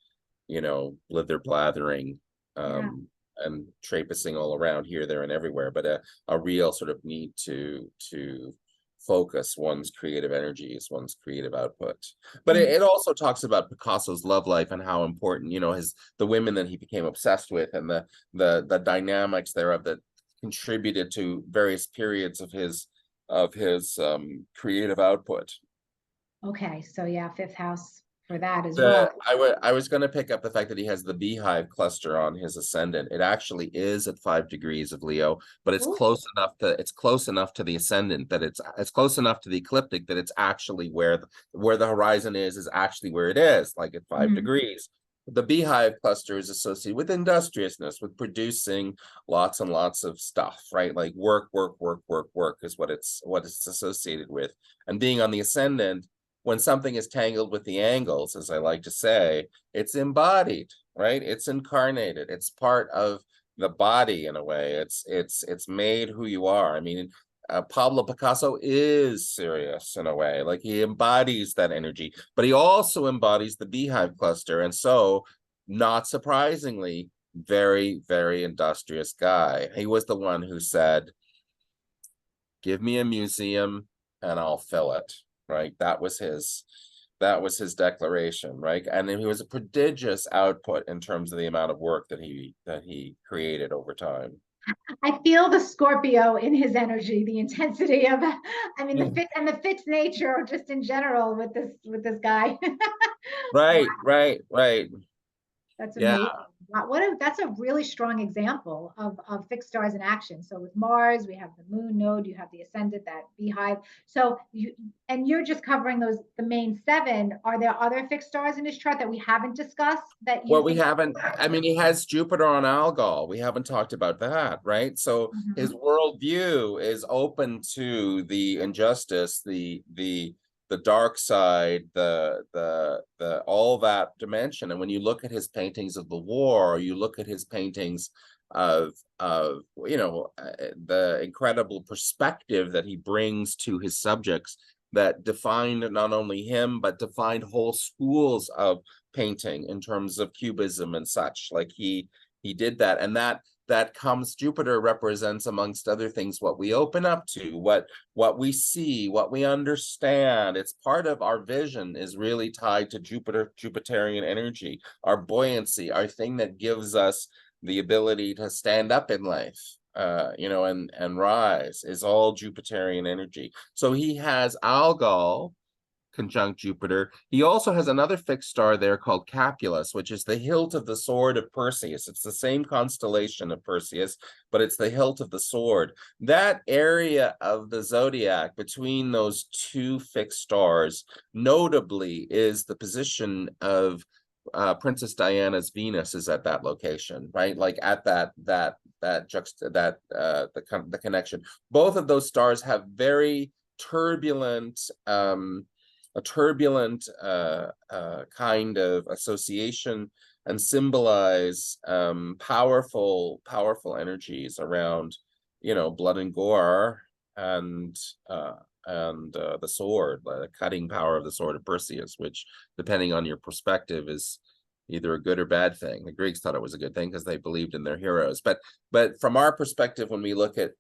blither blathering and traipsing all around here, there, and everywhere, but a real sort of need to focus one's creative energies, one's creative output. But it also talks about Picasso's love life and how important, the women that he became obsessed with, and the dynamics thereof that contributed to various periods of his creative output. Okay, so yeah, 5th house for that as well. I was going to pick up the fact that he has the beehive cluster on his ascendant. It actually is at 5 degrees of Leo, but it's close enough to the ascendant that it's close enough to the ecliptic that it's actually where the horizon is actually where it is, like at 5 degrees. The beehive cluster is associated with industriousness, with producing lots and lots of stuff, right? Like work is what it's associated with. And being on the ascendant, when something is tangled with the angles, as I like to say, it's embodied, right? It's incarnated. It's part of the body in a way. It's made who you are. I mean, Pablo Picasso is serious in a way. Like, he embodies that energy, but he also embodies the beehive cluster. And so, not surprisingly, very, very industrious guy. He was the one who said, "Give me a museum and I'll fill it." Right? That was his declaration, right? And then he was a prodigious output in terms of the amount of work that he created over time. I feel the Scorpio in his energy, the intensity of, the fixed nature, just in general, with this guy. Right. That's amazing. That's a really strong example of fixed stars in action. So with Mars, we have the moon node, you have the ascendant, that beehive. So you're just covering the main 7. Are there other fixed stars in his chart that we haven't discussed we haven't, he has Jupiter on Algol. We haven't talked about that, right? So his worldview is open to the injustice, the dark side, the all that dimension. And when you look at his paintings of the war, or you look at his paintings of the incredible perspective that he brings to his subjects, that defined not only him, but defined whole schools of painting in terms of cubism and such. Like he did that, and that that comes, Jupiter represents, amongst other things, what we open up to, what we see, what we understand. It's part of our vision is really tied to Jupiterian energy, our buoyancy, our thing that gives us the ability to stand up in life, and rise, is all Jupiterian energy. So he has Algol conjunct Jupiter. He also has another fixed star there called Capulus, which is the hilt of the sword of Perseus. It's the same constellation of Perseus, but it's the hilt of the sword. That area of the zodiac between those two fixed stars, notably, is the position of Princess Diana's Venus is at that location, right? Like at the connection. Both of those stars have very turbulent kind of association and symbolize powerful energies around, blood and gore, and the sword, the cutting power of the sword of Perseus, which, depending on your perspective, is either a good or bad thing. The Greeks thought it was a good thing because they believed in their heroes, but from our perspective, when we look at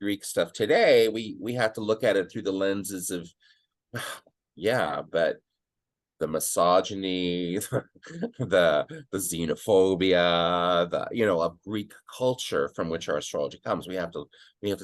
Greek stuff today, we have to look at it through the lenses of yeah, but the misogyny, the xenophobia, of Greek culture from which our astrology comes. We have to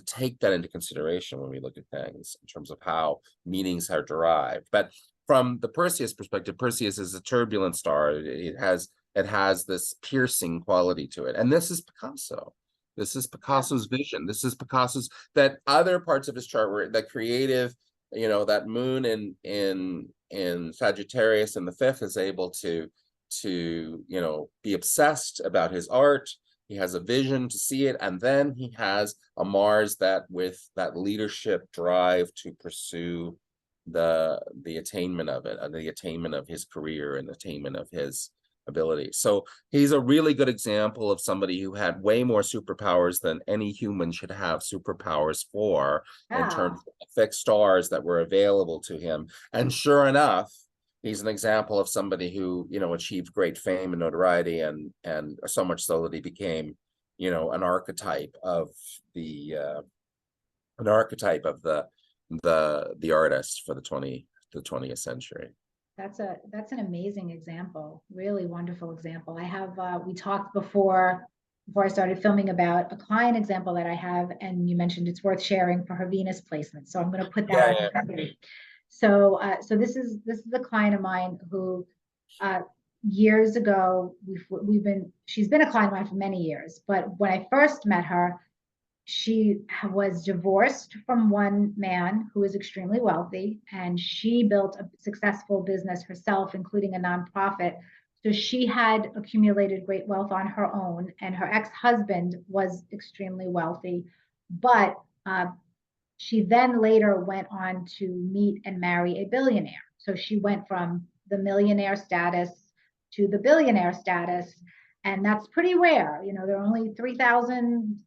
take that into consideration when we look at things in terms of how meanings are derived. But from the Perseus perspective, Perseus is a turbulent star. It has this piercing quality to it, and this is Picasso. This is Picasso's vision. This is Picasso's, that other parts of his chart were the creative. That moon in Sagittarius in the 5th is able to be obsessed about his art. He has a vision to see it, and then he has a Mars that with that leadership drive to pursue the attainment of it, the attainment of his career and the attainment of his ability. So he's a really good example of somebody who had way more superpowers than any human should have superpowers for, in terms of fixed stars that were available to him. And sure enough, he's an example of somebody who, achieved great fame and notoriety, and so much so that he became, an archetype of the artist for the 20th century. That's an amazing example, really wonderful example. I have we talked before I started filming about a client example that I have, and you mentioned it's worth sharing for her Venus placement. So I'm going to put that on the screen. So this is a client of mine who years ago she's been a client of mine for many years, but when I first met her, she was divorced from one man who was extremely wealthy, and she built a successful business herself, including a nonprofit. So she had accumulated great wealth on her own, and her ex-husband was extremely wealthy. But she then later went on to meet and marry a billionaire. So she went from the millionaire status to the billionaire status, and that's pretty rare. There are only 3,000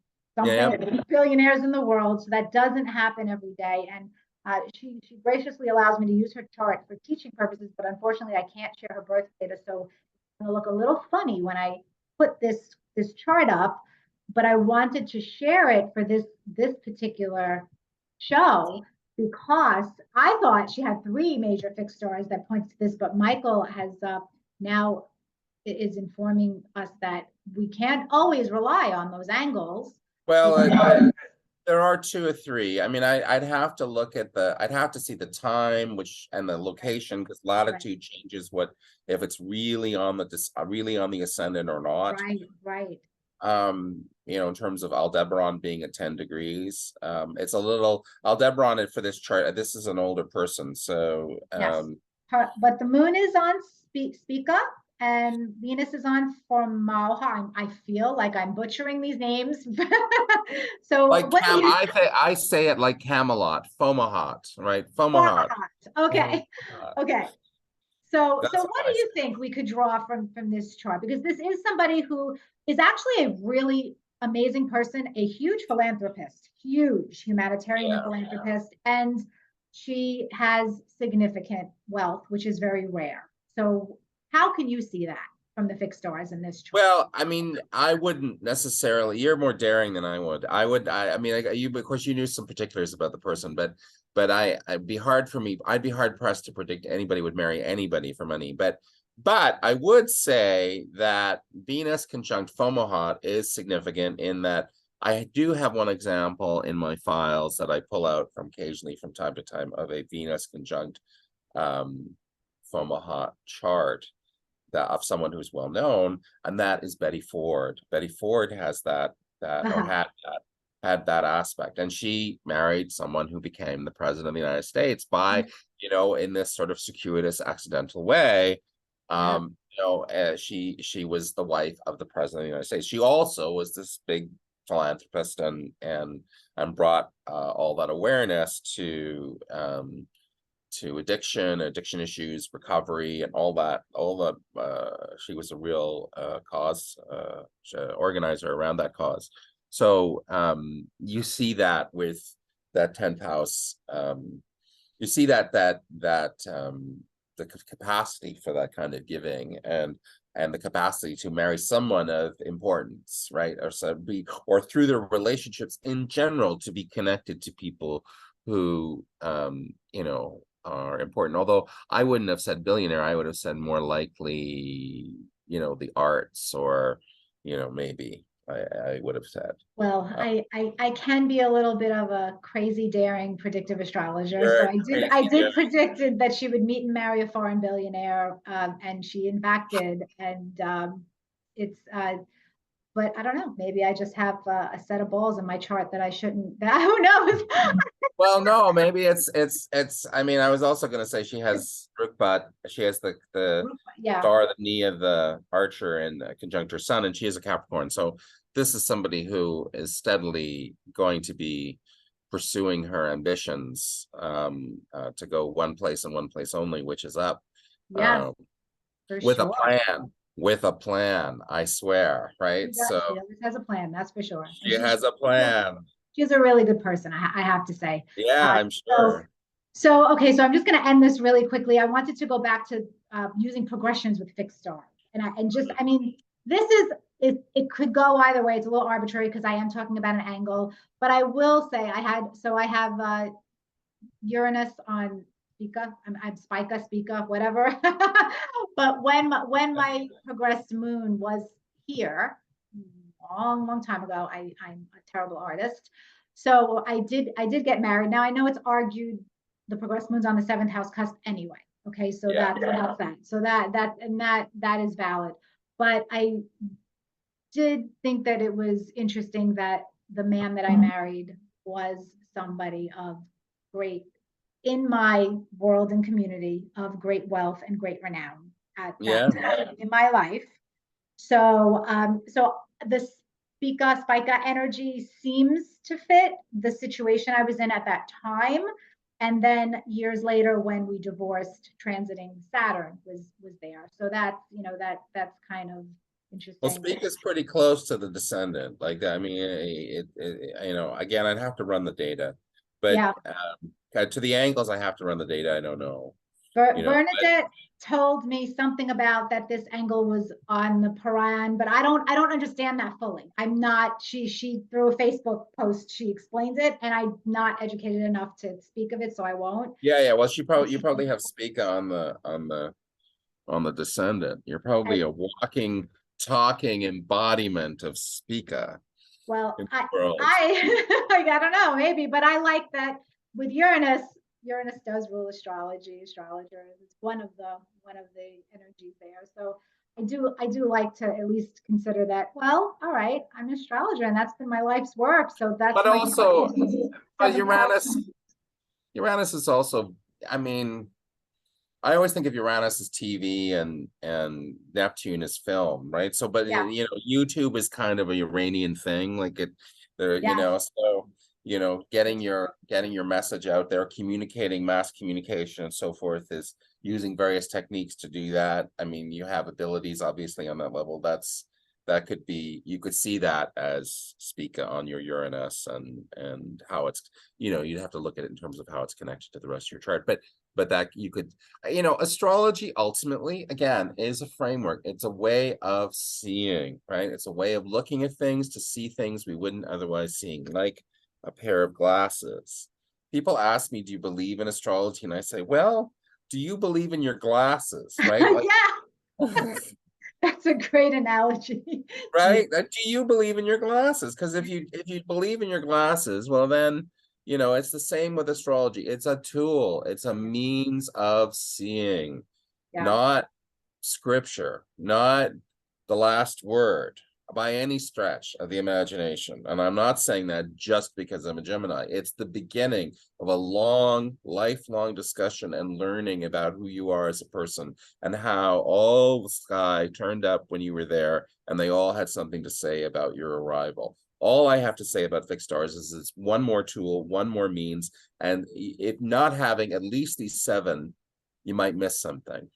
billionaires in the world, so that doesn't happen every day. And she graciously allows me to use her chart for teaching purposes, but unfortunately I can't share her birth data, so it's going to look a little funny when I put this chart up. But I wanted to share it for this particular show because I thought she had 3 major fixed stars that points to this, but Michael has now is informing us that we can't always rely on those angles. Well, there are 2 or 3. I mean, I'd have to look at I'd have to see the time, and the location, because latitude changes if it's really on the ascendant or not. Right. In terms of Aldebaran being at 10 degrees, it's a little Aldebaran for this chart. This is an older person, so yes. But the moon is on Speak Up, and Venus is on Formalha. I feel like I'm butchering these names. So like I say it like Camelot, Fomalhaut, right? Fomalhaut. Okay. Okay. So what do you think we could draw from this chart? Because this is somebody who is actually a really amazing person, a huge philanthropist, huge humanitarian philanthropist, and she has significant wealth, which is very rare. So how can you see that? from the fixed stars in this chart? Well, I mean, I wouldn't necessarily. You're more daring than I would. I mean, you, of course, you knew some particulars about the person, but I'd be hard for me. I'd be hard pressed to predict anybody would marry anybody for money. But I would say that Venus conjunct Fomalhaut is significant in that I do have one example in my files that I pull out from occasionally from time to time of a Venus conjunct Fomalhaut chart that of someone who's well known, and that is Betty Ford. Betty Ford has that or had that aspect, and she married someone who became the president of the United States by in this sort of circuitous, accidental way. She was the wife of the president of the United States. She also was this big philanthropist and brought all that awareness to addiction issues, recovery, and all that. She was a real organizer around that cause. So you see that with that 10th house. You see that the capacity for that kind of giving and the capacity to marry someone of importance, right? Or through their relationships in general to be connected to people who are important. Although I wouldn't have said billionaire, I would have said more likely, the arts, or maybe I would have said. Well, I can be a little bit of a crazy, daring, predictive astrologer. So I did predicted that she would meet and marry a foreign billionaire, and she in fact did. And but I don't know. Maybe I just have a set of balls in my chart that I shouldn't. Who knows? Well, no, maybe it's. I mean, I was also going to say she has Rukbat. She has the star, the knee of the Archer, and conjunct her sun, and she is a Capricorn. So this is somebody who is steadily going to be pursuing her ambitions to go one place and one place only, which is up. Yes, with a plan. With a plan, I swear, right? She has a plan, that's for sure. She has a plan. She's a really good person, I have to say. Yeah, I'm sure. So I'm just going to end this really quickly. I wanted to go back to using progressions with fixed stars. I mean, this is, it could go either way. It's a little arbitrary because I am talking about an angle, but I will say I have Uranus on Spica, whatever. But when my progressed moon was here, long time ago, I'm a terrible artist. So I did get married. Now I know it's argued the progressed moon's on the 7th house cusp anyway. Okay, so that's that. So that is valid. But I did think that it was interesting that the man that I married was somebody of great, in my world and community, of great wealth and great renown at that time in my life. So the Spica energy seems to fit the situation I was in at that time. And then years later, when we divorced, transiting Saturn was there. So that's that's kind of interesting. Well, Spica's pretty close to the descendant. Like, I mean, again, I'd have to run the data, but to the angles, I have to run the data. I don't know. Bernadette told me something about that this angle was on the Paran, but I don't understand that fully. I'm not, she through a Facebook post, she explains it, and I'm not educated enough to speak of it, so I won't. Yeah. Well, you probably have Spica on the descendant. You're probably a walking, talking embodiment of Spica. Well, I don't know, maybe, but I like that with Uranus does rule astrology. Astrologer is one of the energies there. So I do like to at least consider that. Well, all right, I'm an astrologer, and that's been my life's work. So that's. But also, Uranus is also. I mean, I always think of Uranus as TV and Neptune as film, right? So, but YouTube is kind of a Uranian thing, like it. So. Getting your message out there, communicating, mass communication and so forth, is using various techniques to do that. I mean, you have abilities obviously on that level. That could be, you could see that as Spica on your Uranus and how it's, you'd have to look at it in terms of how it's connected to the rest of your chart. But but that you could, astrology ultimately, again, is a framework. It's a way of seeing, right? It's a way of looking at things to see things we wouldn't otherwise see, like a pair of glasses. People ask me, do you believe in astrology? And I say, well, do you believe in your glasses, right? Like, Yeah, that's a great analogy. right? Do you believe in your glasses? Because if you believe in your glasses, well then, it's the same with astrology. It's a tool. It's a means of seeing, Yeah. not scripture, not the last word by any stretch of the imagination. And I'm not saying that just because I'm a Gemini. It's the beginning of a long, lifelong discussion and learning about who you are as a person and how all the sky turned up when you were there and they all had something to say about your arrival. All I have to say about fixed stars is it's one more tool, one more means, and if not having at least these 7, you might miss something.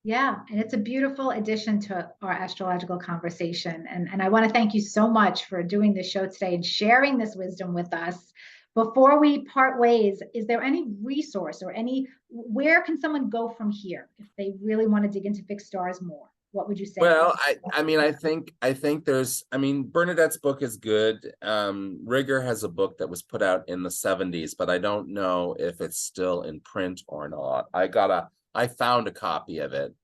Yeah, and it's a beautiful addition to our astrological conversation. And I want to thank you so much for doing this show today and sharing this wisdom with us. Before we part ways, is there any resource or where can someone go from here if they really want to dig into fixed stars more? What would you say? Well, I think Bernadette's book is good. Rigor has a book that was put out in the 70s, but I don't know if it's still in print or not. I found a copy of it.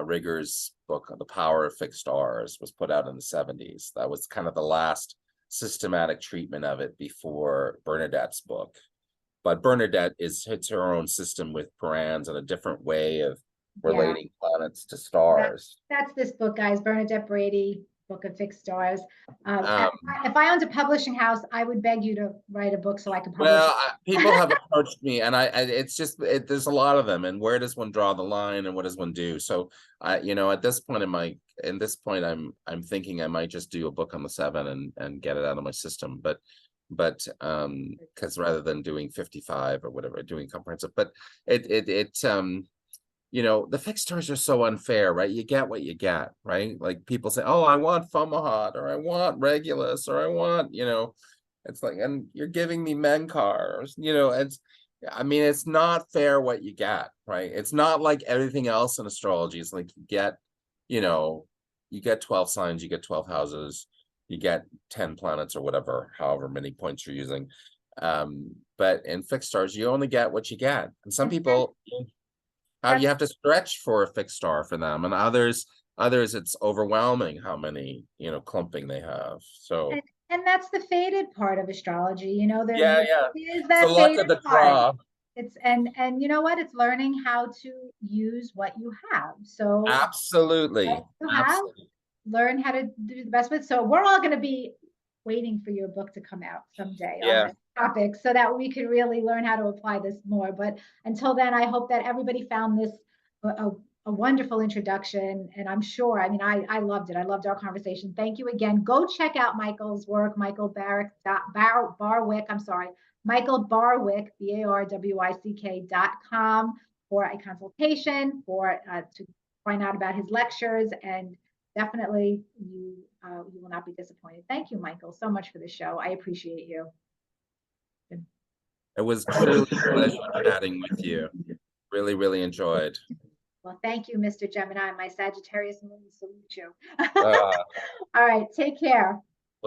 Rigor's book, The Power of Fixed Stars, was put out in the 70s. That was kind of the last systematic treatment of it before Bernadette's book. But Bernadette hits her own system with Parans and a different way of relating planets to stars. That's this book, guys. Bernadette Brady, Book of Fixed Stars. Um, If I owned a publishing house, I would beg you to write a book so I could publish well, it. people have approached me, and it's just there's a lot of them, and where does one draw the line, and what does one do? So, at this point I'm thinking I might just do a book on the 7 and get it out of my system, but because rather than doing 55 or whatever, doing comprehensive, but the fixed stars are so unfair, right? You get what you get, right? Like people say, oh, I want Fomalhaut, or I want Regulus, or I want, it's like, and you're giving me Menkar, it's not fair what you get, right? It's not like everything else in astrology. It's like you get 12 signs, you get 12 houses, you get 10 planets or whatever, however many points you're using. But in fixed stars, you only get what you get. And some people, you have to stretch for a fixed star for them, and others it's overwhelming how many clumping they have. So and that's the faded part of astrology. There is it's that the luck of faded the part. draw. It's and you know what? It's learning how to use what you have. So Absolutely. Learn how to do the best with. So we're all going to be waiting for your book to come out someday on this topic so that we could really learn how to apply this more. But until then, I hope that everybody found this a wonderful introduction. And I'm sure, I loved it. I loved our conversation. Thank you again. Go check out Michael's work, Michael Barwick, Michael Barwick, BARWICK.com for a consultation, to find out about his lectures, and definitely you will not be disappointed. Thank you, Michael, so much for the show. I appreciate you. It was truly a pleasure chatting with you. Really, really enjoyed. Well, thank you, Mr. Gemini. My Sagittarius moon salute you. All right, take care.